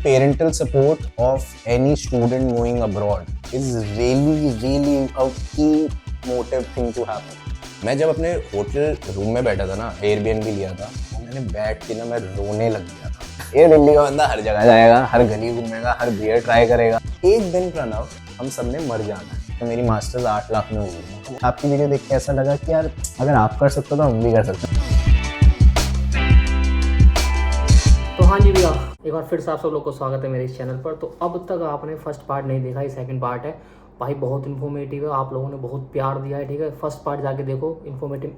parental support of any student moving abroad is really a key motive thing to happen. मैं जब अपने hotel room में बैठा था ना, एयरबीएनबी लिया था, तो मैंने बैठ के ना मैं रोने लग गया था। ये दिल्ली का बंदा हर जगह जाएगा, हर गली घूमेगा, हर बियर ट्राई करेगा। एक दिन प्रणव हम सबने मर जाना है, तो मेरी मास्टर्स 8 लाख में हुई। आपकी वीडियो देख के ऐसा लगा कि यार अगर आप कर सकते हो तो हम भी कर सकते हैं। तो हाँ जी भैया, एक बार फिर से आप सब लोग को स्वागत है मेरे इस चैनल पर। तो अब तक आपने फर्स्ट पार्ट नहीं देखा, ये सेकंड पार्ट है भाई। बहुत इन्फॉर्मेटिव है, आप लोगों ने बहुत प्यार दिया है, ठीक है। फर्स्ट पार्ट जाके देखो, इन्फॉर्मेटिव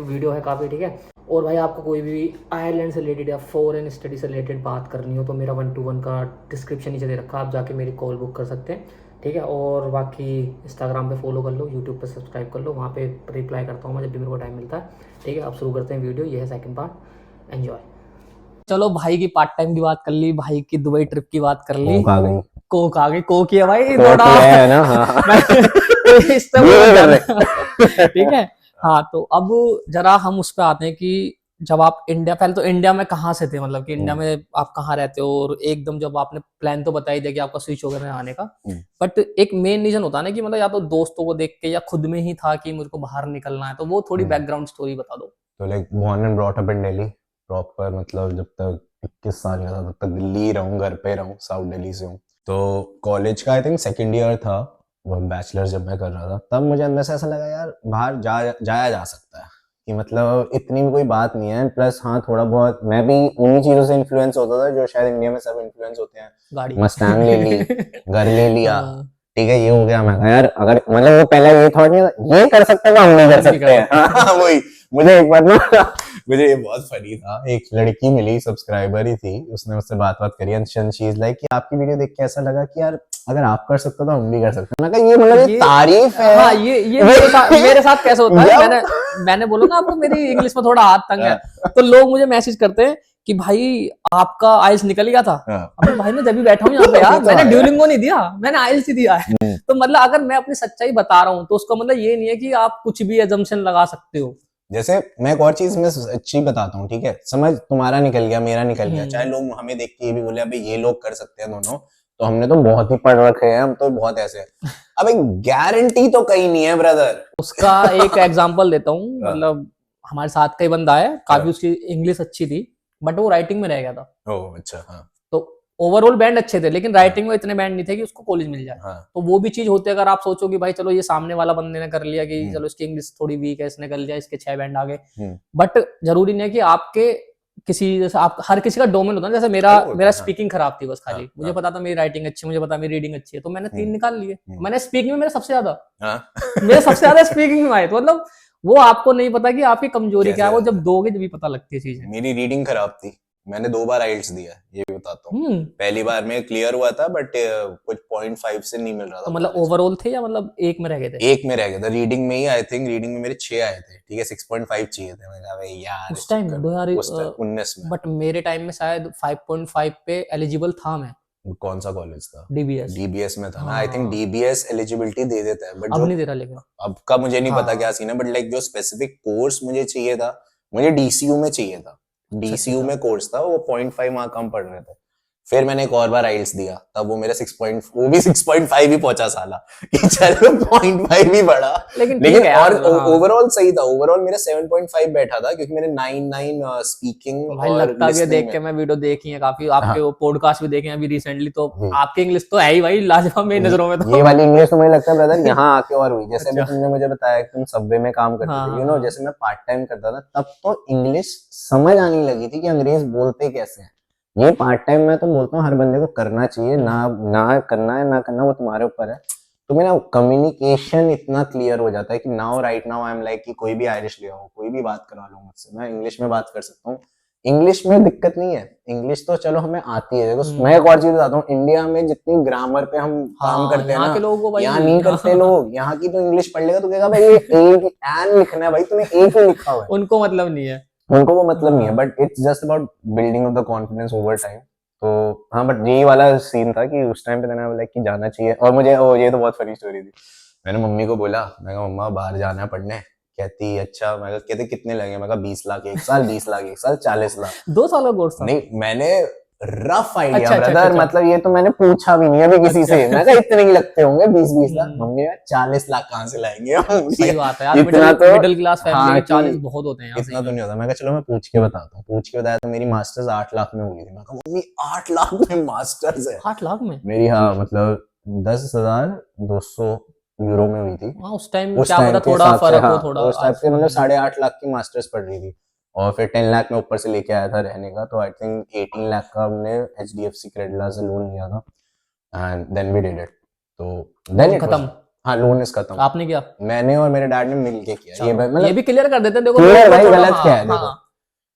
वीडियो है काफ़ी, ठीक है। और भाई आपको कोई भी आयरलैंड से रिलेटेड या फॉरेन स्टडी से रिलेटेड बात करनी हो तो मेरा 1-to-1 का डिस्क्रिप्शन नीचे दे रखा, आप जाके मेरी कॉल बुक कर सकते हैं, ठीक है। और बाकी इंस्टाग्राम पे फॉलो कर लो, यूट्यूब पे सब्सक्राइब कर लो, वहाँ पे रिप्लाई करता हूँ मैं जब भी मेरे को टाइम मिलता है, ठीक है। अब शुरू करते हैं वीडियो, ये है सेकंड पार्ट, एंजॉय। चलो भाई की पार्ट टाइम की बात कर ली, भाई की दुबई ट्रिप की बात कर ली, कोक आ गई, कोक ही है भाई, थोड़ा है ना, हाँ। ठीक है। हाँ, तो अब जरा हम उस पर आते हैं कि जब आप इंडिया, पहले तो इंडिया में कहाँ से थे, मतलब कि इंडिया में आप कहाँ रहते हो, और एकदम जब आपने प्लान तो बता ही दिया कि आपका स्विच हो गया आने का, बट एक मेन रीजन होता है ना कि मतलब या तो दोस्तों को देख के या खुद में ही था कि मुझे को बाहर निकलना है, तो वो थोड़ी बैकग्राउंड स्टोरी बता दो। तो like born and brought up in Delhi proper, मतलब जब तक 21 साल का था तब तक दिल्ली रहूं, घर पे रहूं, साउथ दिल्ली से हूं। तो कॉलेज का आई थिंक सेकंड ईयर था, वो बैचलर्स जब मैं कर रहा था, तब मुझे अंदर से ऐसा लगा यार बाहर जाया जा सकता है, कि मतलब इतनी भी कोई बात नहीं है। प्लस हाँ, थोड़ा बहुत मैं भी उन्हीं चीजों से इन्फ्लुएंस होता था जो शायद इंडिया में सब इन्फ्लुएंस होते हैं। गाड़ी मस्टैंग ले ली, घर ले लिया, ठीक है, ये हो गया। मैं यार अगर मतलब वो पहले ये थॉट नहीं था ये कर सकते हैं, हम नहीं कर सकते हैं। वही मुझे एक बार ना मुझे ये बहुत फनी था, एक लड़की मिली, सब्सक्राइबर ही थी, उसने मुझसे बात करी एंड शी इज लाइक कि आपकी वीडियो देख के ऐसा लगा कि यार अगर आप कर सकते हो तो हम भी कर सकते हैं। मैं कहा ये मतलब ये तारीफ है। हाँ, ये मेरे साथ कैसे होता है, मैंने बोला ना आपको मेरी इंग्लिश में थोड़ा हाथ तंग है, तो लोग मुझे मैसेज करते हैं कि भाई आपका आइल्स निकल गया था। अबे भाई मैं जब भी बैठा हूँ यहाँ पे यार, मैंने ड्यूलिंगो नहीं दिया, मैंने आइल्स ही दिया है। तो मतलब अगर मैं अपनी सच्चाई बता रहा हूँ तो उसका मतलब ये नहीं है कि आप कुछ भी अजम्पशन लगा सकते हो। जैसे मैं एक और चीज में अच्छी बताता हूँ, ठीक है, समझ तुम्हारा निकल गया, मेरा निकल गया, चाहे लोग हमें देख के ये भी बोले अबे ये लोग कर सकते हैं दोनों, तो हमने तो बहुत ही पढ़ रखे हैं, हम तो बहुत ऐसे हैं। अब एक गारंटी तो कहीं नहीं है ब्रदर। उसका एक एग्जांपल देता हूँ, मतलब हमारे साथ का ही बंदा है, काफी उसकी इंग्लिश अच्छी थी बट वो राइटिंग में रह गया था। ओह अच्छा, हाँ। तो ओवरऑल बैंड अच्छे थे लेकिन राइटिंग में इतने बैंड नहीं थे कि उसको कॉलेज मिल जाए। तो वो भी चीज होती है, अगर आप सोचो कि भाई चलो ये सामने वाला बंदे ने कर लिया कि चलो इसकी इंग्लिश थोड़ी वीक है, इसने कर लिया, इसके 6 बैंड आ गए, बट जरूरी नहीं है कि आपके किसी, जैसे आप हर किसी का डोमेन होता है। जैसे मेरा स्पीकिंग खराब थी बस, खाली मुझे पता था मेरी राइटिंग अच्छी, मुझे पता मेरी रीडिंग अच्छी है, तो मैंने 3 निकाल लिए। मैंने स्पीकिंग में मेरे सबसे ज्यादा स्पीकिंग में आए, तो मतलब वो आपको नहीं पता कि आपकी कमजोरी क्या है, वो जब दोगे जब भी पता लगती है चीजें। मेरी रीडिंग खराब थी, मैंने 2 बार आइल्स दिया, ये भी बताता हूँ। पहली बार में क्लियर हुआ था बट कुछ 0.5 से नहीं मिल रहा था। तो मतलब ओवरऑल थे या मतलब एक में रह गए थे? एक में रह गया था, रीडिंग में ही। आई थिंक रीडिंग में मेरे 6 आए थे, ठीक है, 6.5 चाहिए थे। मैंने कहा भाई यार उस टाइम 2019 में, बट मेरे टाइम में शायद 5.5 पे एलिजिबल था मैं। कौन सा कॉलेज था? डीबीएस में था ना, आई थिंक डीबीएस एलिजिबिलिटी दे देता है, बट अब नहीं दे रहा, लेकिन अब का मुझे नहीं पता क्या सीन है, बट लाइक जो स्पेसिफिक कोर्स मुझे चाहिए था, मुझे डीसीयू में चाहिए था, डीसीयू में कोर्स था, वो 0.5 मार्क कम पड़ रहे थे। फिर मैंने एक और बार आइल्स दिया, तब वो मेरा 6. वो भी 6.5 ही पहुंचा साला, कि चलो 0.5 भी बढ़ा, लेकिन और ओवरऑल सही था। ओवरऑल मेरा 7.5 बैठा था, क्योंकि मैंने 9 स्पीकिंग भाई और लगता भी है, देख के मैं वीडियो देखी है काफी, आपके वो पॉडकास्ट भी देखे हैं अभी रिसेंटली, तो आपकी इंग्लिश तो है ही भाई लाजवाब मेरी नजरों में। तो ये वाली इंग्लिश तो मुझे लगता है ब्रदर यहाँ आके और हुई। जैसे अभी तुमने मुझे बताया कि तुम सबवे में काम करते थे, यू नो, जैसे मैं पार्ट टाइम करता था, तब तो इंग्लिश समझ आने लगी थी कि अंग्रेज बोलते कैसे हैं। ये पार्ट टाइम मैं तो बोलता हूँ हर बंदे को करना चाहिए, ना करना है ना करना वो तुम्हारे ऊपर है। तो मेरा कम्युनिकेशन इतना क्लियर हो जाता है कि now right now I am like कि कोई भी आयरिश ले आओ, कोई भी बात करा लो मुझसे, मैं इंग्लिश में बात कर सकता हूँ। इंग्लिश में दिक्कत नहीं है, इंग्लिश तो चलो हमें आती है। देखो मैं एक और चीज बताता हूँ, इंडिया में जितनी ग्रामर पे हम काम करते हैं ना, यहाँ नहीं करते लोग। यहाँ की तो इंग्लिश पढ़ लेगा तो कहेगा भाई ये एन लिखना है, भाई तुम्हें एक ही लिखा हुआ है, उनको मतलब नहीं है, उनको वो मतलब नहीं है, but it's just about building of the confidence over time. तो हाँ, बट यही वाला सीन था कि उस टाइम पे मैंने लाइक कि जाना चाहिए। और मुझे ये तो बहुत फनी स्टोरी थी, मैंने मम्मी को बोला, मैं कहा मम्मा बाहर जाना है पढ़ने। कहती अच्छा। मैं कहते कितने लगे? मैं कहा 20 लाख एक साल, 20 लाख एक साल, 40 लाख। 2 साल का कोर्स था? नहीं, मैंने रफ आइडिया अच्छा, अच्छा, ब्रदर, अच्छा। मतलब ये तो मैंने पूछा भी नहीं अभी किसी से। मैं कहा इतने ही लगते होंगे 20-20 लाख। हम्म। मम्मी यार 40 लाख कहाँ से लाएंगे हम? सही बात है यार, इतना तो मिडिल क्लास फैमिली हाँ में कि 40 बहुत होते हैं यार, इतना सही तो में। नहीं होता। मैं कहा चलो मैं पूछ के बताता हूँ। पूछ के बताया तो मेरी मास्टर्स 8 लाख में हुई थी। मैं कहा मम्मी 8 लाख में मास्टर्स है? 8 लाख में? मेरी हाँ मतलब 10,200 यूरो में हुई थी हाँ, उस टाइम उस क्या टाइम पता के थोड़ा हिसाब से। फर्क हाँ हो, थोड़ा तो उस टाइप आज। के मतलब 8.5 लाख की मास्टर्स पढ़ रही थी, और फिर 10 लाख में ऊपर से लेके आया था रहने का। तो आई थिंक 18 लाख का हमने HDFC क्रेडिट से लोन लिया था, and then we did it. तो देन लोन इट वाज, खत्म हाँ लोन इज खत्म। आपने किया? मैंने और मेरे डैड ने मिल के किया ये चलो, ये मतलब। भी क्लियर कर देते हैं, देखो क्लियर लोग भाई, थोड़ा, गलत क्या है? हाँ देखो हाँ।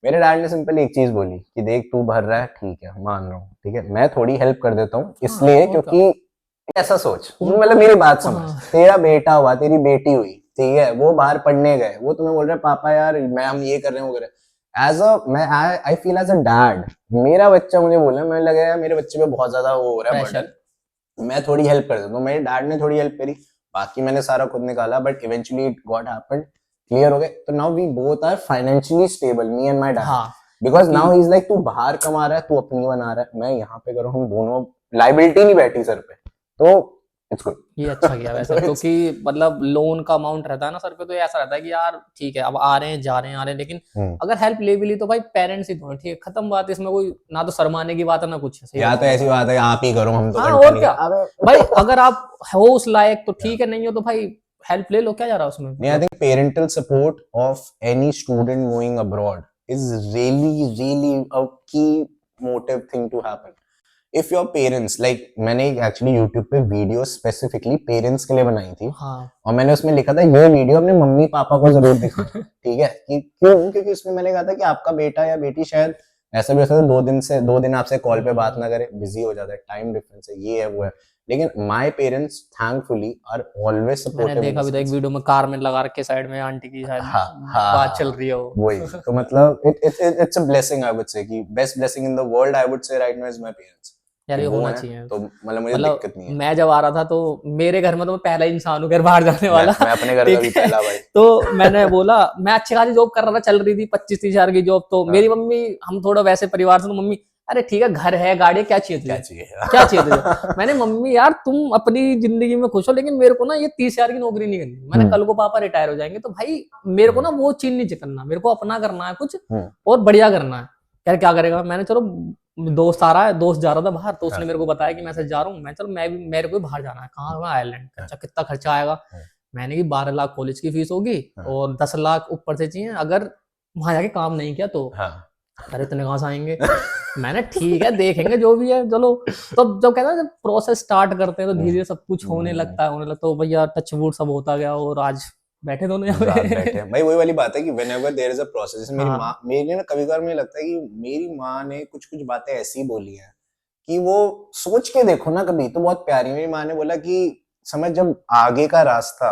मेरे डैड ने सिंपल एक चीज बोली कि देख तू भर रहा है ठीक है मान रहा हूँ, ठीक है मैं थोड़ी हेल्प कर देता हूँ हाँ, इसलिए और क्या। क्योंकि ऐसा सोच उनको, मतलब मेरी बात समझ, हाँ, तेरा बेटा हुआ तेरी बेटी हुई ठीक है, वो बाहर पढ़ने गए, वो तुम्हें बोल रहे पापा यार मैं हम ये कर रहे हैं वो कर रहे हैं। एज अ मैं I feel as a dad, मेरा बच्चा मुझे बोला, मुझे लगा यार मेरे बच्चे पे बहुत ज्यादा वो हो रहा है प्रेशर। बर्डन, मैं थोड़ी हेल्प कर देता हूँ। मेरे डैड ने थोड़ी हेल्प करी, बाकी मैंने सारा खुद निकाला, but eventually it got happened, clear हो गए। तो now we both are financially stable, me and my dad, हाँ, बिकॉज क्योंकि नाउ ही इज लाइक तू बाहर कमा रहा है तू अपनी बना रहा है, मैं यहाँ पे करूँ, हम दोनों लाइबिलिटी नहीं बैठी सर पे, तो इट्स गुड। ये अच्छा किया वैसे, क्योंकि मतलब लोन का अमाउंट रहता है ना सर पे, तो ये ऐसा रहता है कि यार ठीक है अब आ रहे हैं जा रहे हैं आ रहे हैं, लेकिन अगर हेल्प ले भी ली तो भाई पेरेंट्स ही तो हैं, ठीक है खत्म बात है, इसमें कोई ना तो शर्माने की बात है ना कुछ है, सही या तो बताऊं ऐसी तो। बात है आप ही करो हम तो हाँ, घंटा और नहीं क्या अबे भाई, अगर आप हो उस लायक तो ठीक है, नहीं हो तो भाई हेल्प ले लो, क्या जा रहा है उसमें नहीं, आई मतलब। Think parental support of any student going abroad is really really a key motive thing to happen. If your parents like, मैंने एक्चुअली यूट्यूब पे वीडियो स्पेसिफिकली पेरेंट्स के लिए बनाई थी, हाँ। और मैंने उसमें लिखा था ये वीडियो अपने मम्मी पापा को जरूर दिखाना ठीक है कि क्यों, क्योंकि उसमें मैंने कहा था कि आपका बेटा या बेटी शायद ऐसा भी हो सकता है 2 दिन आपसे कॉल पे बात ना करे, बिजी हो जाता है, टाइम डिफरेंस है, ये है वो है, लेकिन my parents thankfully are always मैंने सपोर्टिव इन देखा द भी था एक सेंस। वीडियो में, कार में लगा रखे साइड में आंटी की शायद हाँ हाँ बात चल हाँ, रही है वो। वही तो मतलब it's a blessing I would say, कि best blessing in the world I would say right now is my parents, यार कि ये वो होना है चाहिए। तो मतलब मुझे मतलब दिक्कत नहीं है। मैं जब आ रहा था तो मेरे घर में तो मैं पहला ही इंसान हूँ घर बाहर जाने वाला। मैं अपने घर का ठीक भी है, पहला भाई। तो मैंने बोला मैं अच्छी खासी जॉब कर रहा था, चल रही थी 25-30 हजार की जॉब, तो हाँ। मेरी मम्मी, हम थोड़ा वैसे परिवार से, तो मम्मी अरे ठीक है घर है गाड़ी है, क्या चाहिए क्या तुझे, चाहिए क्या चाहिए तुझे। मैंने मम्मी यार तुम अपनी जिंदगी में खुश हो, लेकिन मेरे को ना ये 30 हजार की नौकरी नहीं करनी। मैंने कल को पापा रिटायर हो जाएंगे तो भाई मेरे को ना वो चीज नहीं करना, मेरे को अपना करना है कुछ और बढ़िया करना है। यार क्या करेगा, मैंने चलो दोस्त आ रहा है, दोस्त जा रहा था बाहर, तो उसने मेरे को बताया कि मैं ऐसे जा रहा हूँ, मैं चलो मैं भी, मेरे को भी बाहर जाना है, कहाँ मैं आयरलैंड। अच्छा कितना खर्चा आएगा, मैंने कि 12 लाख कॉलेज की फीस होगी और 10 लाख ऊपर से चाहिए अगर वहां जाके काम नहीं किया तो। अरे इतने कहाँ से आएंगे। मैंने ठीक है देखेंगे जो भी है चलो। तो जब कहते हैं जब प्रोसेस स्टार्ट करते हैं तो धीरे धीरे सब कुछ होने लगता है तो भैया टच वुड सब होता गया और आज बैठे दोनों यहाँ पे। बैठे भाई, वही वाली बात है कि whenever there is a process, जैसे मेरी हाँ। माँ, मेरी ना कभी कभार मुझे लगता है कि मेरी माँ ने कुछ कुछ बातें ऐसी बोली हैं कि वो सोच के देखो ना कभी तो बहुत प्यारी। मेरी माँ ने बोला कि समझ जब आगे का रास्ता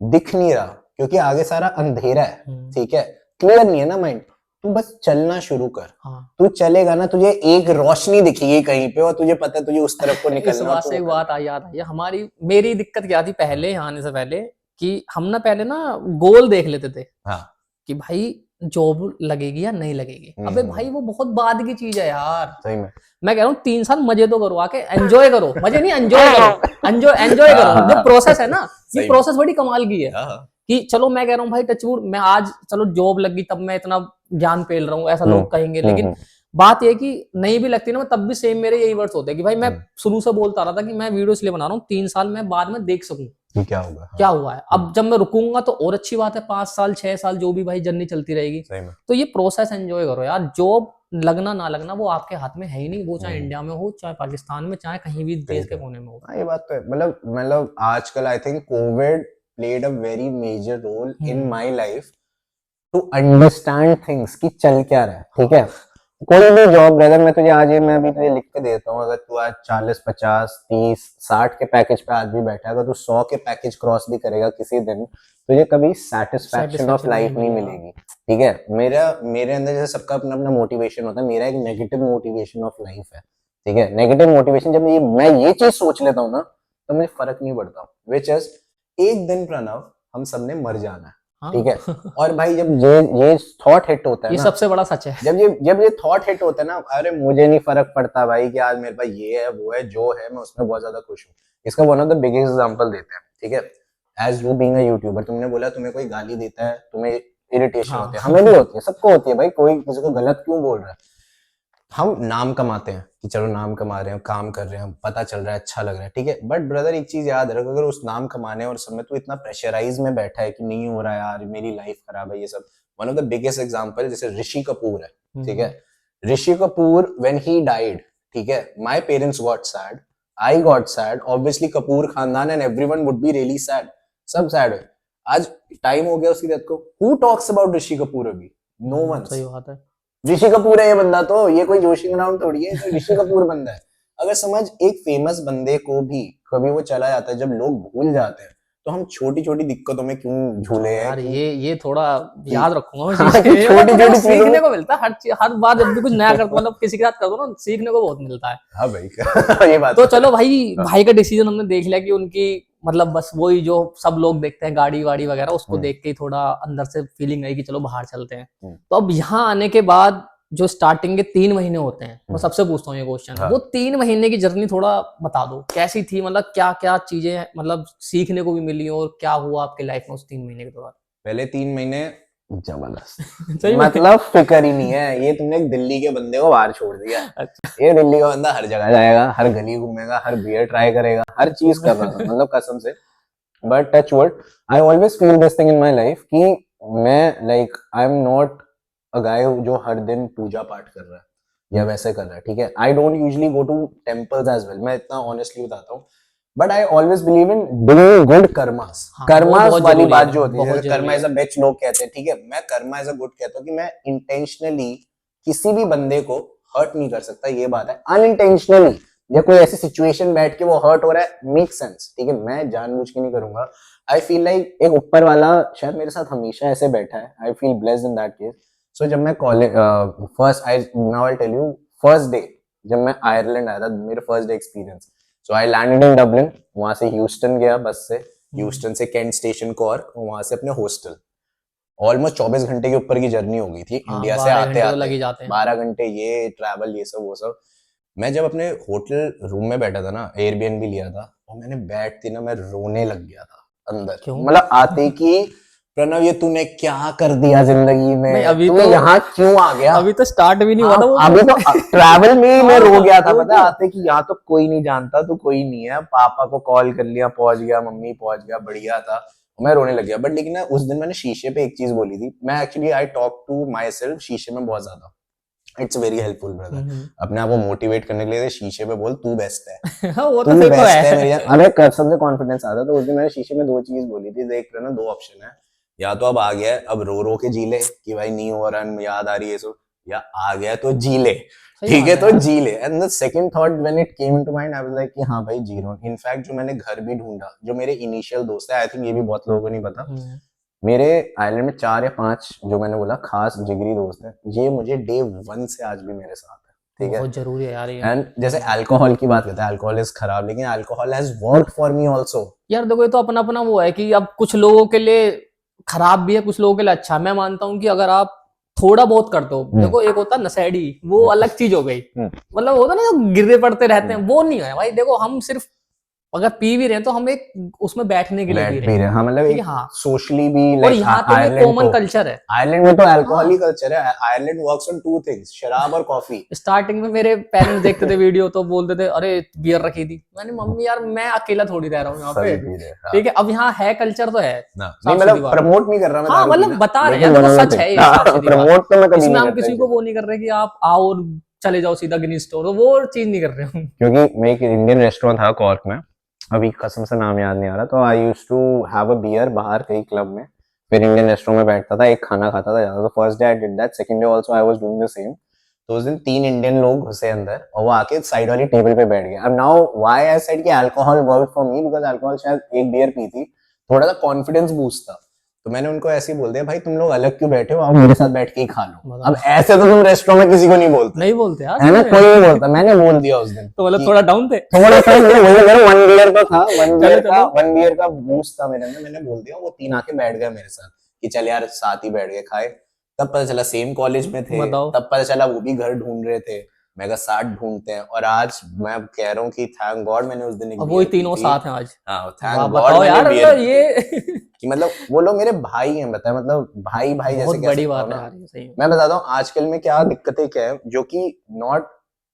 दिख नहीं रहा क्योंकि आगे सारा अंधेरा है, ठीक है, क्लियर नहीं है ना माइंड, तू बस चलना शुरू कर। हाँ। तू चलेगा ना तुझे एक रोशनी दिखेगी कहीं पे और तुझे पता है तुझे उस तरफ को इस निकलना है और बात तू से वो एक कर। बात याद आई, हमारी मेरी दिक्कत क्या थी पहले यहाँ आने से पहले, कि हम ना पहले ना गोल देख लेते थे हाँ कि भाई जॉब लगेगी या नहीं लगेगी। अबे भाई वो बहुत बाद की चीज है यार। सही में मैं कह रहा हूँ 3 साल मजे तो करो, आके एंजॉय करो, मजे नहीं एंजॉय करो, एंजॉय करो। जो प्रोसेस है ना, ये सही में। प्रोसेस बड़ी कमाल की है हाँ कि चलो मैं कह रहा हूँ भाई टचवुड मैं आज चलो जॉब लगी तब मैं इतना ज्ञान पेल रहा हूँ ऐसा लोग कहेंगे, लेकिन बात ये कि नहीं भी लगती ना मैं तब भी सेम मेरे यही वर्ड्स होते हैं कि भाई मैं शुरू से बोलता रहा था कि मैं वीडियो इसलिए बना रहा हूँ 3 साल में बाद में देख सकूं कि क्या होगा, क्या हुआ है। अब जब मैं रुकूंगा तो और अच्छी बात है, 5 साल 6 साल जो भी भाई जर्नी चलती रहेगी। सही में। तो ये प्रोसेस एंजॉय करो यार, जॉब लगना ना लगना वो आपके हाथ में है ही नहीं, वो चाहे इंडिया में हो चाहे पाकिस्तान में चाहे कहीं भी देश के कोने में हो। हाँ ये बात तो है, मतलब आजकल I think covid played a very major role in my life to understand things कि चल क्या रहा है, ठीक है। कोई भी जॉब ब्रदर, मैं तुझे आज ये मैं अभी तुझे लिख के देता हूँ, अगर तू आज 40 50 30 60 के पैकेज पे आज भी बैठा है, अगर तू 100 के पैकेज क्रॉस भी करेगा किसी दिन, तुझे कभी सेटिस्फैक्शन ऑफ लाइफ नहीं मिलेगी, ठीक है। मेरे अंदर जैसे सबका अपना अपना मोटिवेशन होता है, मेरा एक नेगेटिव मोटिवेशन ऑफ लाइफ है, ठीक है। नेगेटिव मोटिवेशन जब मैं ये चीज सोच लेता हूँ ना तो मुझे फर्क नहीं पड़ता, विच इज एक दिन प्रणव हम सबने मर जाना है, हाँ। ठीक है। और भाई जब ये थॉट हिट होता है ये ना, सबसे बड़ा सच है। जब ये थॉट हिट होता है ना, अरे मुझे नहीं फर्क पड़ता भाई कि आज मेरे पास ये है वो है जो है, मैं उसमें बहुत ज्यादा खुश हूँ। इसका one of the biggest example देते हैं, ठीक है। As you being a YouTuber, तुमने बोला तुम्हें कोई गाली देता है, तुम्हें इरिटेशन हाँ। होती है, हमें भी होती है, सबको होती है भाई, कोई किसी को गलत क्यों बोल रहा है। हम नाम कमाते हैं कि चलो नाम कमा रहे हैं, काम कर रहे हैं, पता चल रहा है, अच्छा लग रहा है, ठीक है। बट ब्रदर एक चीज याद रख, अगर उस नाम कमाने और समय तू इतना प्रेशराइज में बैठा है कि नहीं हो रहा है यार, मेरी लाइफ खराब है, ये सब। One of the biggest example जैसे ऋषि कपूर है, ठीक है। Rishi Kapoor when he died, ठीक है, my parents got sad, I got sad, obviously Kapoor खानदान and everyone would be really sad, सब सैड है। आज टाइम हो गया उसकी डेथ को, who talks about Rishi Kapoor अभी? No one. सही बात है। ऋषि कपूर है ये बंदा, तो ये कोई जोशी ग्राउंड थोड़ी है, तो ऋषि कपूर बंदा है। अगर समझ एक फेमस बंदे को भी कभी वो चला जाता है, जब लोग भूल जाते हैं, तो हम छोटी छोटी दिक्कतों में क्यों झूले हैं यार ये थोड़ा याद रखूंगा मैं हाँ, चीजें। कि छोटी मतलब छोटी सीखने चीजों को मिलता है हर बार जब भी कुछ नया करता मतलब किसी के साथ करता हूँ ना, सीखने को बहुत मिलता है। हाँ भाई ये बात तो चलो भाई का डिसीजन हमने देख लिया कि उनकी मतलब बस वही जो सब लोग देखते हैं गाड़ी वाड़ी वगैरह, उसको देख के ही थोड़ा अंदर से फीलिंग आई कि चलो बाहर चलते हैं। तो अब यहाँ आने के बाद जो स्टार्टिंग के 3 महीने होते हैं, मैं सबसे पूछता हूँ ये क्वेश्चन, वो 3 महीने की जर्नी थोड़ा बता दो कैसी थी, मतलब क्या क्या चीजें मतलब सीखने को भी मिली और क्या हुआ आपकी लाइफ में उस 3 महीने के दौरान? पहले 3 महीने जबरदस्त सही में? मतलब फिक्र ही नहीं है, ये तुमने एक दिल्ली के बंदे को बाहर छोड़ दिया। अच्छा। ये दिल्ली का बंदा हर जगह जाएगा, हर गली घूमेगा, हर बियर ट्राई करेगा, हर चीज कर रहा था मतलब कसम से। But touch wood, I always feel this thing in my life कि मैं like I am not a guy जो हर दिन पूजा पाठ कर रहा है या वैसे कर रहा है, ठीक है। I don't usually go to temples as well, मैं इतना ऑनेस्टली बताता हूँ। But I always believe in doing good karmas. हाँ, कर्मास बहुत वाली जरूरी बात है, जो होती है, बहुत जैसे कर्मा जरूरी इज अ बिच लोग कहते हैं, ठीक है। मैं कर्मा इज अ गुड कहता हूँ कि मैं इंटेंशनली किसी भी बंदे को हर्ट नहीं कर सकता, ये बात है। अनइंटेंशनली या कोई ऐसी सिचुएशन बैठ के वो हर्ट हो रहा है, मेक सेंस, ठीक है, मैं जानबूझ के नहीं करूंगा। आई फील लाइक एक ऊपर वाला शायद मेरे साथ हमेशा ऐसे बैठा है। I feel blessed in that case. So जब मैं college first I now I tell you first day जब मैं आयरलैंड आया था, मेरा first day experience. So I landed in Dublin, वहां से ह्यूस्टन गया बस से, ह्यूस्टन से केंट स्टेशन कॉर्क, वहां से अपने हॉस्टल। ऑलमोस्ट 24 घंटे के ऊपर की जर्नी हो गई थी इंडिया से 12 आते घंटे तो आते, लग ही जाते हैं। 12 घंटे ये ट्रैवल ये सब वो सब। मैं जब अपने होटल रूम में बैठा था ना, एयरबीएनबी लिया था, और मैंने बैठती ना मैं रोने लग गया था अंदर। क्यों? मतलब आते कि प्रणव ये तूने क्या कर दिया जिंदगी में, नहीं, अभी तू तो यहाँ क्यों आ गया? अभी तो स्टार्ट भी नहीं हुआ था वो। अभी तो ट्रैवल में ही मैं रो गया था, वो पता तो। आते कि यहाँ तो कोई नहीं जानता, तू कोई नहीं है। पापा को कॉल कर लिया, पहुंच गया, मम्मी पहुंच गया, बढ़िया था। मैं रोने लग गया। बट लेकिन ना उस दिन मैंने शीशे पे एक चीज बोली थी, मैं actually I talk to myself शीशे में बहुत ज्यादा। इट्स वेरी हेल्पफुल ब्रदर, अपने आप को मोटिवेट करने के लिए शीशे पे बोल तू बेस्ट है। हाँ, वो तू तो सही तो बेस्ट है है। मेरी जान। अरे कसम से कॉन्फिडेंस आता। तो उस दिन मैंने शीशे में 2 चीज बोली थी, देख रहे ना 2 ऑप्शन है, या तो अब आ गया है अब रो रो के जी ले कि भाई नहीं हो रहा, याद आ रही है सो, या आ गया तो जी ले, ठीक है, तो जी ले। And the second thought when it came into mind I was like कि हाँ भाई जी रहा हूं। इनफैक्ट जो मैंने घर भी ढूंढा, जो मेरे इनिशियल दोस्त है, आई थिंक ये भी बहुत लोगों को नहीं पता, मेरे आइलैंड में 4 या 5 जो मैंने बोला खास जिगरी दोस्त है, ये मुझे डे 1 से आज भी मेरे साथ है, ठीक है। बहुत जरूरी है यार ये। एंड जैसे अल्कोहल की बात करते हैं, अल्कोहल इज खराब, लेकिन alcohol has worked for me also. यार देखो ये तो अपना अपना वो है कि अब कुछ लोगों के लिए खराब भी है, कुछ लोगों के लिए अच्छा। मैं मानता हूँ कि अगर आप थोड़ा बहुत करते हो, देखो एक होता है नशेड़ी, वो अलग चीज हो गई। मतलब होता ना जो गिरते पड़ते रहते हैं, वो नहीं है भाई। देखो हम सिर्फ अगर पी भी रहे हैं तो हम एक उसमें बैठने के लिए पी रहे हैं। हाँ, मतलब ठीक एक है, हाँ। सोशली भी और लाइक यहाँ तो ये कॉमन कल्चर है। आयरलैंड में तो अल्कोहल ही कल्चर है। आयरलैंड वर्क्स ऑन 2 थिंग्स, शराब और कॉफी। स्टार्टिंग में मेरे पेरेंट्स देखते थे वीडियो तो बोलते थे अरे बियर रखी थी। मैंने मम्मी यार मैं अकेला थोड़ी रह रहा हूँ यहाँ पे, ठीक है। अब यहाँ है कल्चर तो है, नहीं मतलब प्रमोट नहीं कर रहा मैं, हाँ मतलब बता रहे हैं, देखो सच है ये, प्रमोट तो मैं कभी इसमें नहीं हम करता किसी को वो नहीं कर रहे कि आप आओ और चले जाओ सीधा गिनी स्टोर, वो चीज नहीं कर रहे हूँ। क्योंकि मैं एक इंडियन रेस्टोरेंट था कॉर्क में, अभी कसम से नाम याद नहीं आ रहा, तो I used to have a beer बाहर कहीं क्लब में, फिर इंडियन रेस्टोरेंट में बैठता था, एक खाना खाता था ज्यादा। तो first day I did that, second day also I was doing the same. तो उस दिन 3 इंडियन लोग घुसे अंदर और वो आके साइड वाली टेबल पे बैठ गए। अब नाउ व्हाई आई सेड कि alcohol worked for me, because alcohol शायद एक बियर पी थी, थोड़ा सा कॉन्फिडेंस बूस्ट था। तो मैंने उनको ऐसे ही बोल दिया भाई तुम लोग अलग क्यों बैठे हो, आओ मेरे साथ बैठ के ही खा लो। अब ऐसे तो तुम रेस्टोरेंट में किसी को नहीं बोलते, नहीं बोलते यार, है ना, कोई नहीं बोलता। मैंने बोल दिया उस दिन। तो मतलब थोड़ा डाउन थे, थोड़ा सा वन बियर तो था, वन बियर का बूस्ट था मेरे अंदर। मैंने बोल दिया, वो 3 आके बैठ गए मेरे साथ कि चल यार साथ ही बैठ के खाए, तब पता चला सेम कॉलेज में थे, बताओ। तब पता चला वो भी घर ढूंढ रहे थे, मैं कहा साथ ढूंढते हैं, और आज मैं कह रहा हूँ कि थैंक गॉड मैंने उस दिन एक अब beer वही पी तीनों थी। साथ हैं आज। हाँ वाह, थैंक गॉड बताओ मैंने यार, beer मतलब पी ये थी कि मतलब वो लोग मेरे भाई हैं, बताए मतलब भाई भाई बहुत जैसे कह बड़ी सकता बात हूँ है ना। यार, ये सही में। मैं बताता हूँ आजकल में क्या दिक्कतें क्या है, जो कि नॉट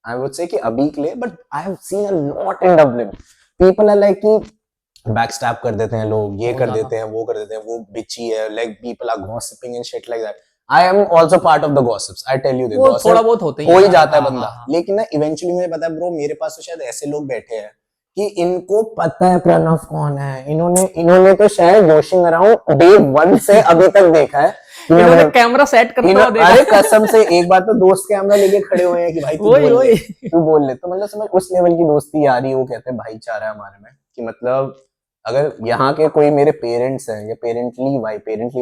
आई वुड से कि अभी के लिए, but I have seen a lot in Dublin, people are like कि बैक स्टैप कर देते हैं लोग, ये बहुत कर ज्यादा। देते हैं, वो कर देते हैं, वो बिची है, like people are gossiping and shit like that. I am also part of the gossips, I tell you this, वो थोड़ा गॉसिप बहुत होते ही हो है ही यार। जाता है हाँ, बंदा, हाँ, हाँ। लेकिन ना इवेंचुअली मुझे पता है ब्रो, मेरे पास तो शायद ऐसे लोग बैठे हैं कि इनको पता है प्रणव कौन है, इन्होंने तो शायद वॉशिंग अराउंड डे 1 से अभी तक देखा है कि मैं इन्होंने भाई- कैमरा सेट करता हुआ देखा। अरे कसम से एक बार तो दोस्त कैमरा लेके खड़े हुए हैं कि भाई तू वही बोल ले, वही। तू बोल ले, तो मतलब समझ उस लेवल की दोस्ती यारी, वो कहते हैं भाईचारा है हमारे में, कि मतलब अगर यहाँ के कोई मेरे पेरेंट्स हैं या पेरेंटली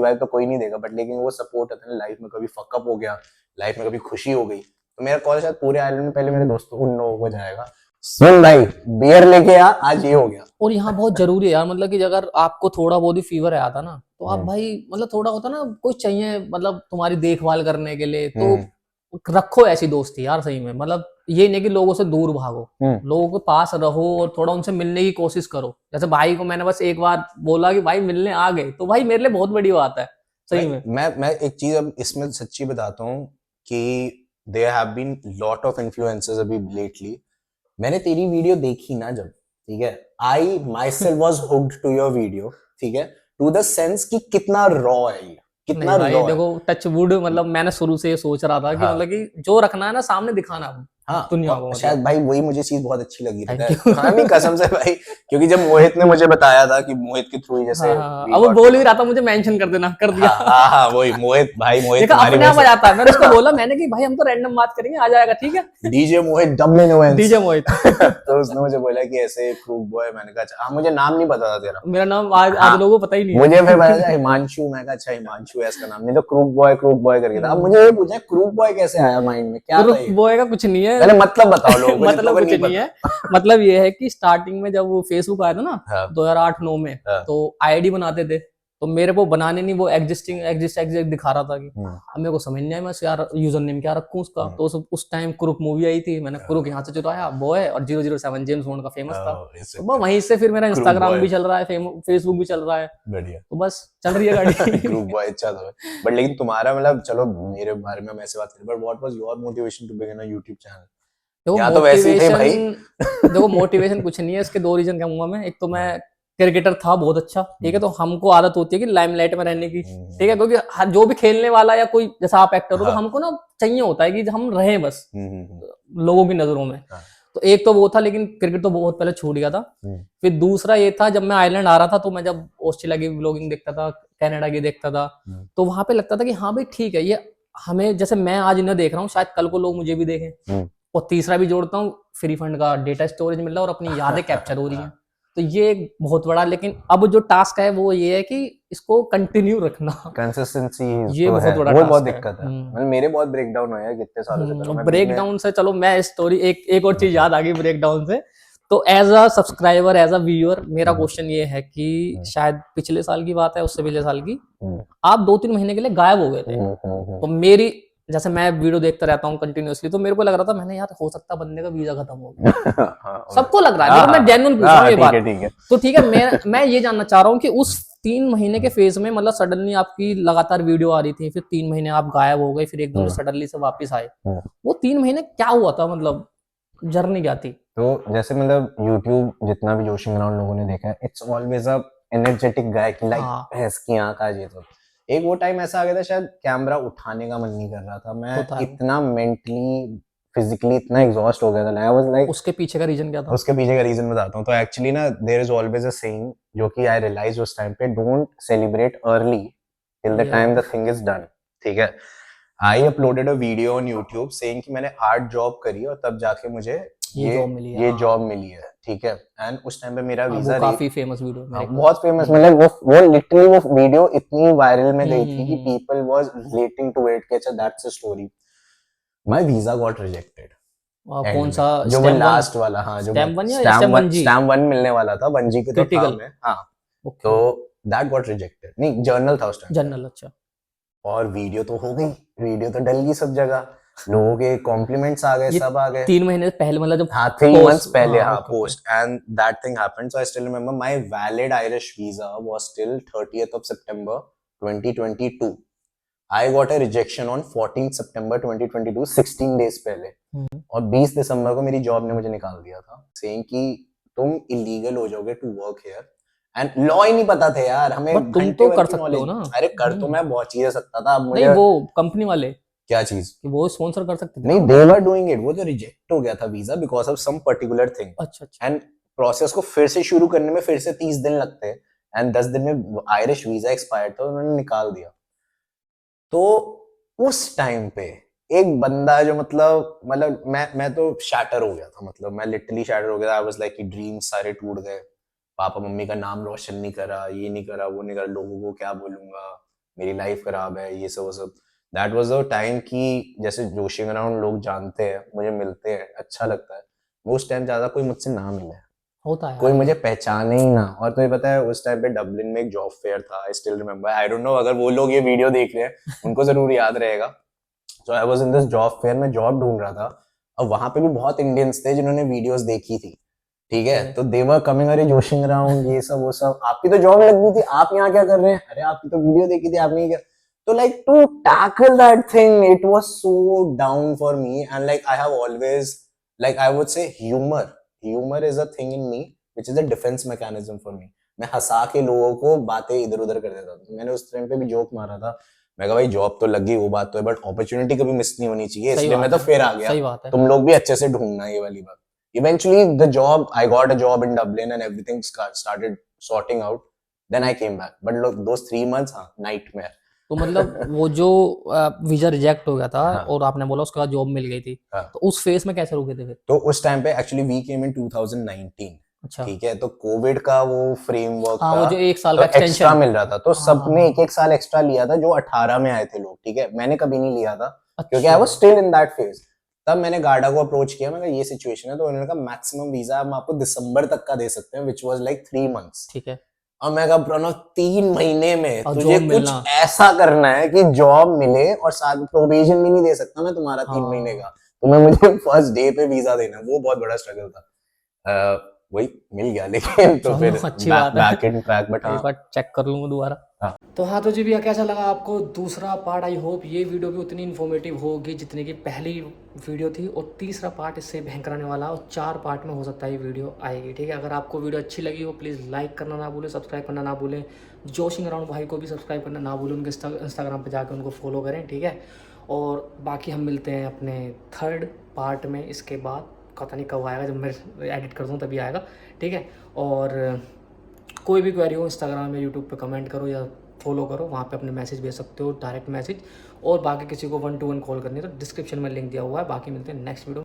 वाइफ तो कोई नहीं देगा, बट लेकिन वो सपोर्ट होता है लाइफ में, कभी फकअप हो गया, लाइफ में कभी खुशी हो गई, तो मेरा कॉल शायद पूरे आइलैंड में पहले मेरे दोस्तों उन लोगों को जाएगा, सुन भाई बियर लेके आ, आज ये हो गया। और यहाँ बहुत जरूरी है यार, मतलब कि अगर आपको थोड़ा बहुत ही फीवर आया था ना, तो आप भाई मतलब थोड़ा होता ना, कोई चाहिए मतलब तुम्हारी देखभाल करने के लिए, तो रखो ऐसी दोस्ती यार सही में। मतलब ये नहीं कि लोगों से दूर भागो, लोगों के पास रहो और थोड़ा उनसे मिलने की कोशिश करो। जैसे भाई को मैंने बस एक बार बोला कि भाई मिलने आ गए, तो भाई मेरे लिए बहुत बड़ी बात है सही में। मैं एक चीज अब इसमें सच्ची बताता हूँ कि there have been lot of influencers अभी लेटली, मैंने तेरी वीडियो देखी ना जब, ठीक है, I myself was hooked to your video, ठीक है, टू द सेंस कि कितना रॉ है ये, कितना नहीं भाई रॉ है। देखो, टच वुड, मतलब मैंने शुरू से ये सोच रहा था कि हाँ। मतलब कि जो रखना है ना सामने दिखाना हाँ, दुनिया को, और मतलब। शायद भाई वही मुझे चीज बहुत अच्छी लगी Thank है। you। हाँ नहीं कसम से भाई, क्योंकि जब मोहित ने मुझे बताया था कि मोहित के थ्रू ही जैसे हाँ, अब वो बोल भी रहा था मुझे मेंशन कर देना, कर दिया। हाँ वही मोहित भाई, मोहित देखा तुम्हारी अपने आप आ वजह जाता है। मैंने उसको बोला, मैंने कि भाई हम तो रैंडम बात करेंगे, आ जाएगा, ठीक है। से डीजे मोहित डबलिन ओवेंस, डीजे मोहित। तो उसने मुझे बोला कि ऐसे क्रूक बॉय, मैंने कहा अच्छा, हाँ मुझे नाम नहीं पता था तेरा, मेरा नाम आज लोगों को पता ही नहीं है। मुझे फिर पता था हिमांशु, मैं कहा अच्छा हिमांशु है इसका नाम, नहीं तो क्रूक बॉय करके था। अब मुझे ये पूछा क्रूक बॉय कैसे आया माइंड में, क्या था ग्रुप ये, बॉय का कुछ नहीं है, पहले मतलब बताओ लोगों को, मतलब कुछ नहीं है। मतलब ये है कि स्टार्टिंग में जब वो फेसबुक आया था ना, हाँ। 2008-9 में, हाँ। तो आईडी बनाते थे, तो मेरे को बनाने नहीं, वो एग्जिस्ट दिखा रहा था कि अब मेरे को समझ नहीं आया मैं यार यूजर नेम क्या रखूं उसका। तो उस टाइम क्रुक मूवी आई थी, मैंने क्रुक यहाँ से चुराया बॉय, और 007 जेम्स बॉन्ड का फेमस था, तो बस वहीं से फिर मेरा इंस्टाग्राम भी चल रहा है, फेसबुक भी चल रहा है, बढ़िया, तो बस चल रही है गाड़ी। ग्रुप बॉय अच्छा था, बट लेकिन तुम्हारा मतलब चलो मेरे बारे में हम ऐसे बात करें, but what was your motivation to begin a YouTube channel? देखो या तो वैसे ही थे भाई। देखो मोटिवेशन कुछ नहीं है, इसके दो रीजन कहूंगा मैं। एक तो मैं क्रिकेटर था बहुत अच्छा, ठीक है, तो हमको आदत होती है कि लाइमलाइट में रहने की, ठीक है, क्योंकि जो भी खेलने वाला या कोई जैसा आप एक्टर हो, तो हमको ना चाहिए होता है कि हम रहें बस लोगों की नजरों में। तो एक तो वो था, लेकिन क्रिकेट तो बहुत पहले छूट गया था। फिर दूसरा ये था, जब मैं आयरलैंड आ रहा था, तो मैं जब ऑस्ट्रेलिया की व्लॉगिंग देखता था, कनाडा की देखता था, तो वहां पे लगता था कि हाँ भाई ठीक है, ये हमें, जैसे मैं आज इन्हें देख रहा हूँ, शायद कल को लोग मुझे भी देखें। और तीसरा भी जोड़ता हूँ, फ्री फंड का डेटा स्टोरेज मिल रहा है और अपनी यादें कैप्चर हो रही हैं, तो ये एक बहुत बड़ा। लेकिन अब जो टास्क है वो ये है कि इसको कंटिन्यू रखना, कंसिस्टेंसी, ये बहुत बड़ा वो टास्क बहुत है। दिक्कत है। मतलब मेरे बहुत ब्रेक डाउन हुए हैं कितने सालों से कर रहा हूं मैं ब्रेक डाउन से चलो, मैं स्टोरी एक और चीज याद आ गई ब्रेक डाउन से। तो as a subscriber, as a viewer, मेरा क्वेश्चन ये है कि शायद पिछले साल की बात है, उससे पिछले साल की, आप 2-3 महीने के लिए गायब हो गए थे। तो मेरी, जैसे मैं वीडियो देखता रहता हूँ कंटिन्यूअसली, तो मेरे को लग रहा था, मैंने यार हो सकता है बंदे का वीजा खत्म हो गया। सबको लग रहा है, देखो मैं जेन्युइन पूछ रहा हूँ ये बात। तो ठीक है, मैं ये जानना चाह रहा हूँ कि उस 3 महीने के फेज में, मतलब सडनली आपकी लगातार वीडियो आ रही थी, फिर 3 महीने आप गायब हो गए, फिर एकदम से सडनली से वापस आए, वो 3 महीने क्या हुआ था, मतलब जर्नी क्या थी? तो जैसे मतलब YouTube जितना भी जोशिंग ग्राउंड लोगों ने देखा है, इट्स ऑलवेज अ एनर्जेटिक गाय की, लाइक भैंस की आंख आज ये तो। एक वो टाइम ऐसा आ गया था, शायद कैमरा उठाने का मन नहीं कर रहा था, मैं इतना मेंटली फिजिकली इतना एग्जॉस्ट हो गया था, आई वाज लाइक। उसके पीछे का रीजन क्या था? उसके पीछे का रीजन बताता हूँ। तो एक्चुअली ना there is always a saying, जो कि आई रियलाइज उस टाइम पे, don't celebrate early till the time the thing is done, ठीक है। I uploaded a video on YouTube saying कि मैंने आर्ट जॉब करी और तब जाके मुझे ये जॉब मिली है, ठीक है। एंड उस टाइम पे मेरा वीजा, काफी फेमस वीडियो, बहुत फेमस, मतलब वो लिटरली वो वीडियो इतनी वायरल में गई थी कि people was relating to it, कि अच्छा that's a story. My visa got rejected. कौन सा? जो वो लास्ट वाला, हाँ, जो स्टैम्प 1 या स्टैम्प 1G? स्टैम्प 1 मिलने वाला था, 1G के तो था मैं, हाँ। तो दैट गॉट रिजेक्टेड। नहीं, जर्नल था उस टाइम। जनरल, अच्छा। और वीडियो तो हो गई, वीडियो तो डल गई सब जगह, लोगों के कॉम्प्लीमेंट्स आ गए, ये सब आ गए। 3 महीने पहले, मतलब जब हाँ, 3 post- months पहले, हाँ, okay, post, and that thing happened. So I still remember my valid Irish visa was till 30th of September 2022। I got a rejection on 14th September 2022, 16 days पहले। और 20 दिसंबर को मेरी जॉब ने मुझे निकाल दिया था, सेइंग कि तुम इलीगल हो जाओगे to work here. And law ही नहीं पता थे यार हमें, बट तुम घंटे तो भर कर की सकते हो नॉलेज। ना। अरे कर तो मैं बहुत चीजें सकता था, अब नहीं, मुझे वो कंपनी वाले क्या चीज, कि वो स्पॉन्सर कर सकते थे नहीं, ना। दे वर डूइंग इट, वो तो रिजेक्ट हो गया था visa because of some particular thing. अच्छा, अच्छा। एंड प्रोसेस को फिर से शुरू करने में फिर से 30 दिन लगते हैं, एंड 10 दिन में आयरिश वीजा एक्सपायर्ड था, उन्होंने निकाल दिया। तो उस टाइम पे एक बंदा जो मतलब मैं तो शैटर हो गया था, मतलब मैं लिटरली शैटर हो गया था। आई वाज लाइक कि ड्रीम्स सारे टूट गए, पापा मम्मी का नाम रोशन नहीं करा, ये नहीं करा, वो नहीं करा, लोगों को क्या बोलूंगा, मेरी लाइफ खराब है, ये सब वो सब। दैट वाज द टाइम कि जैसे जोशिंग अराउंड लोग जानते हैं, मुझे मिलते हैं, अच्छा लगता है। वो उस टाइम ज्यादा कोई मुझसे ना मिले, होता है कोई यार। मुझे पहचाने ही ना। और तुम्हें पता है उस टाइम पे डबलिन में एक जॉब फेयर था, I still remember, I don't know अगर वो लोग ये वीडियो देख रहे हैं उनको जरूर याद रहेगा। So I was in this job fair, मैं जॉब ढूंढ रहा था, और वहां पे भी बहुत इंडियंस थे जिन्होंने वीडियोस देखी थी, ठीक है। तो दे वर कमिंग, अरे जोशिंग अराउंड, ये सब वो सब, आपकी तो जॉब लग गई थी, आप यहाँ क्या कर रहे हैं, अरे आपकी तो वीडियो देखी थी, आपने क्या। तो like to tackle that thing, it was so down for me. And like I have always, like I would say humour is a thing in me which is a defense mechanism for me। मैं हंसा के लोगों को बातें इधर उधर कर देता था। मैंने उस टाइम पे भी जोक मारा था, मैं कहा भाई जॉब तो लगी, वो बात तो है, बट अपॉर्चुनिटी कभी मिस नहीं होनी चाहिए, सही इसलिए मैं बात तो है, फिर आ गया। सही बात है। तुम लोग भी अच्छे से ढूंढना ये वाली बात। Eventually the job, I got a job in Dublin and everything started sorting out, then I came back, but look those 3 months, हाँ, nightmare। तो मतलब वो जो वीजा रिजेक्ट हो गया था, हाँ, और आपने बोला उसके बाद जॉब मिल गई थी, हाँ। तो उस फेस में कैसे रुके थे फिर? तो उस टाइम पे एक्चुअली वी केम इन 2019, अच्छा। ठीक है। तो कोविड का वो फ्रेमवर्क हाँ, था, वो जो 1 साल तो का एक्स्ट्रा एक्सटेंशन। मिल रहा था, तो हाँ, सबने हाँ, एक एक साल एक्स्ट्रा लिया था जो 18 में आए थे लोग, ठीक है। मैंने कभी नहीं लिया था क्योंकि आई अच्छा। Was still in that phase. तब मैंने गार्डा को अप्रोच किया, मैं कहा ये सिचुएशन है, तो उन्होंने कहा मैक्सिमम वीजा हम आपको दिसंबर तक का दे सकते हैं, व्हिच वाज लाइक 3 months। ठीक है। और मैं कहा प्रणव 3 महीने में और तुझे जॉब कुछ मिलना। ऐसा करना है कि जॉब मिले, और साथ प्रोबेशन भी नहीं दे सकता मैं तुम्हारा 3 महीने हाँ। का, तुम्हें मुझे फर्स्ट डे पे वीजा देना, वो बहुत बड़ा स्ट्रगल था। वही मिल गया लेकिन तो चलो, फिर अच्छी बात है। बैक इन ट्रैक, बट एक हाँ। बार चेक कर लूंगा दोबारा। हाँ। तो हाँ, तो जी भैया, कैसा लगा आपको दूसरा पार्ट? आई होप ये वीडियो भी उतनी इन्फॉर्मेटिव होगी जितनी की पहली वीडियो थी, और तीसरा पार्ट इससे भयंकर आने वाला, और 4 पार्ट में हो सकता है ये वीडियो आएगी, ठीक है। अगर आपको वीडियो अच्छी लगी हो, प्लीज़ लाइक करना ना भूलें, सब्सक्राइब करना ना भूलें। जोशिंग अराउंड भाई को भी सब्सक्राइब करना ना भूलें, उनके इंस्टाग्राम पर जाकर उनको फॉलो करें, ठीक है। और बाकी हम मिलते हैं अपने 3rd पार्ट में, इसके बाद पता नहीं कब आएगा, जब मैं एडिट कर दूँ तभी आएगा, ठीक है। और कोई भी क्वेरी हो इंस्टाग्राम या यूट्यूब पे कमेंट करो या फॉलो करो, वहाँ पे अपने मैसेज भेज सकते हो, डायरेक्ट मैसेज। और बाकी किसी को 1-to-1 कॉल करनी है तो डिस्क्रिप्शन में लिंक दिया हुआ है। बाकी मिलते हैं नेक्स्ट वीडियो।